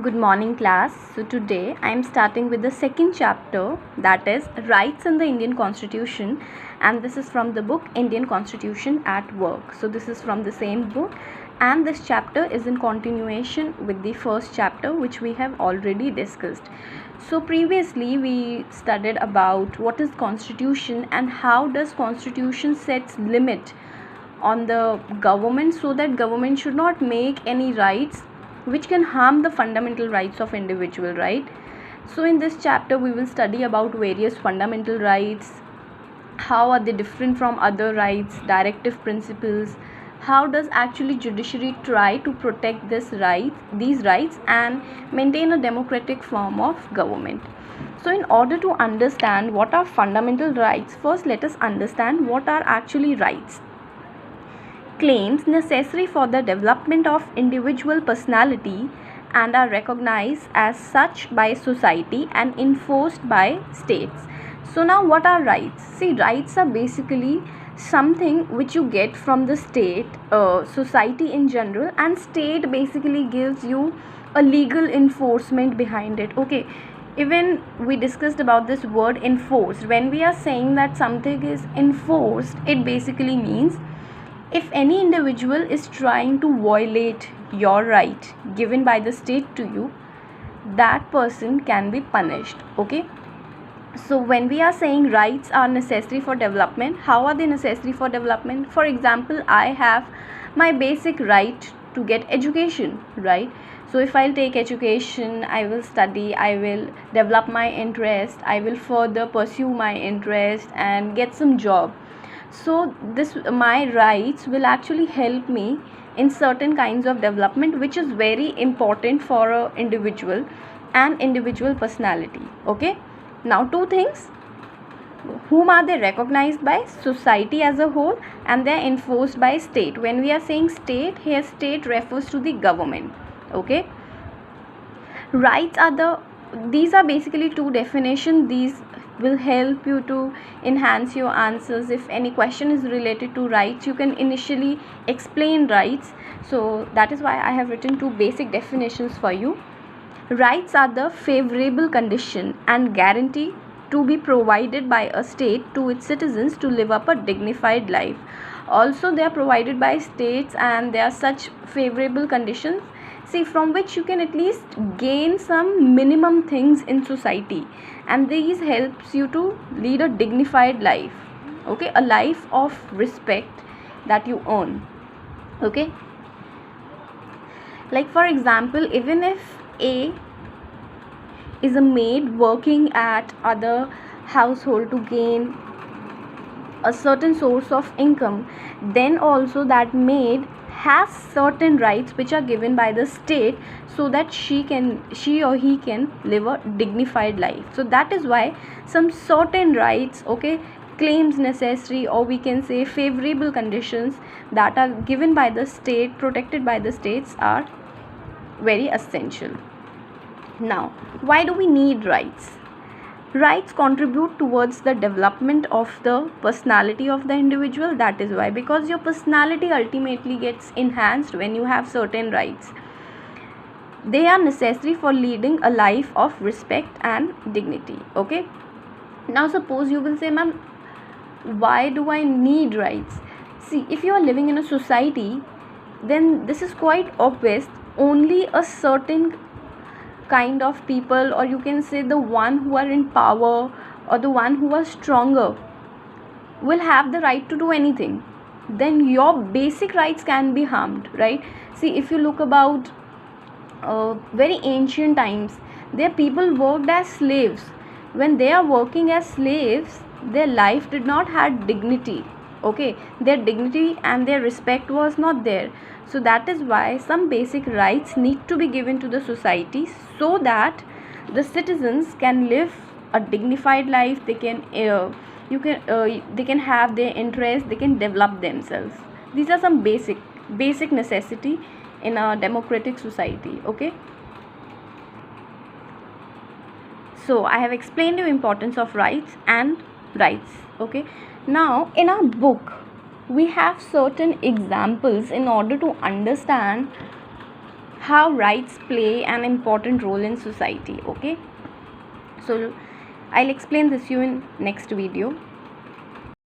Good morning, class. So today I am starting with the second chapter, that is Rights in the Indian Constitution, and this is from the book Indian Constitution at Work. So this is from the same book, and this chapter is in continuation with the first chapter which we have already discussed. So previously we studied about what is constitution and how does constitution sets limit on the government so that government should not make any rights which can harm the fundamental rights of individual, right? So in this chapter we will study about various fundamental rights, how are they different from other rights, directive principles, how does actually judiciary try to protect these rights and maintain a democratic form of government. So in order to understand what are fundamental rights, first let us understand what are actually rights. Claims necessary for the development of individual personality and are recognized as such by society and enforced by states. So now what are rights? See, rights are basically something which you get from the state, society in general, and state basically gives you a legal enforcement behind it. Okay, even we discussed about this word enforced. When we are saying that something is enforced, it basically means if any individual is trying to violate your right given by the state to you, that person can be punished. Okay, so when we are saying rights are necessary for development, how are they necessary for development? For example, I have my basic right to get education, right? So if I'll take education, I will study, I will develop my interest, I will further pursue my interest and get some job. So this my rights will actually help me in certain kinds of development which is very important for a individual and individual personality. Okay, now two things: whom are they recognized by? Society as a whole, and they are enforced by state. When we are saying state, here state refers to the government. Okay, rights are these are basically two definitions. These will help you to enhance your answers. If any question is related to rights, you can initially explain rights. So that is why I have written two basic definitions for you. Rights are the favorable condition and guarantee to be provided by a state to its citizens to live up a dignified life. Also, they are provided by states, and they are such favorable conditions, see, from which you can at least gain some minimum things in society, and these helps you to lead a dignified life. Okay, a life of respect that you earn. Okay, like for example, even if A is a maid working at other household to gain a certain source of income, then also that maid has certain rights which are given by the state so that she or he can live a dignified life. So that is why some certain rights, okay, claims necessary, or we can say favorable conditions that are given by the state, protected by the states, are very essential. Now, why do we need rights? Rights contribute towards the development of the personality of the individual. That is why, because your personality ultimately gets enhanced when you have certain rights. They are necessary for leading a life of respect and dignity. Okay, now suppose you will say, ma'am, why do I need rights? See, if you are living in a society, then this is quite obvious. Only a certain kind of people, or you can say the one who are in power or the one who are stronger, will have the right to do anything. Then your basic rights can be harmed, right? See, if you look about very ancient times, their people worked as slaves. When they are working as slaves, their life did not have dignity. Okay, their dignity and their respect was not there. So that is why some basic rights need to be given to the society so that the citizens can live a dignified life. They can they can have their interests, they can develop themselves. These are some basic necessity in a democratic society. Okay, so I have explained you importance of rights and rights. Okay, now in our book we have certain examples in order to understand how rights play an important role in society. Okay, so I'll explain this you in next video.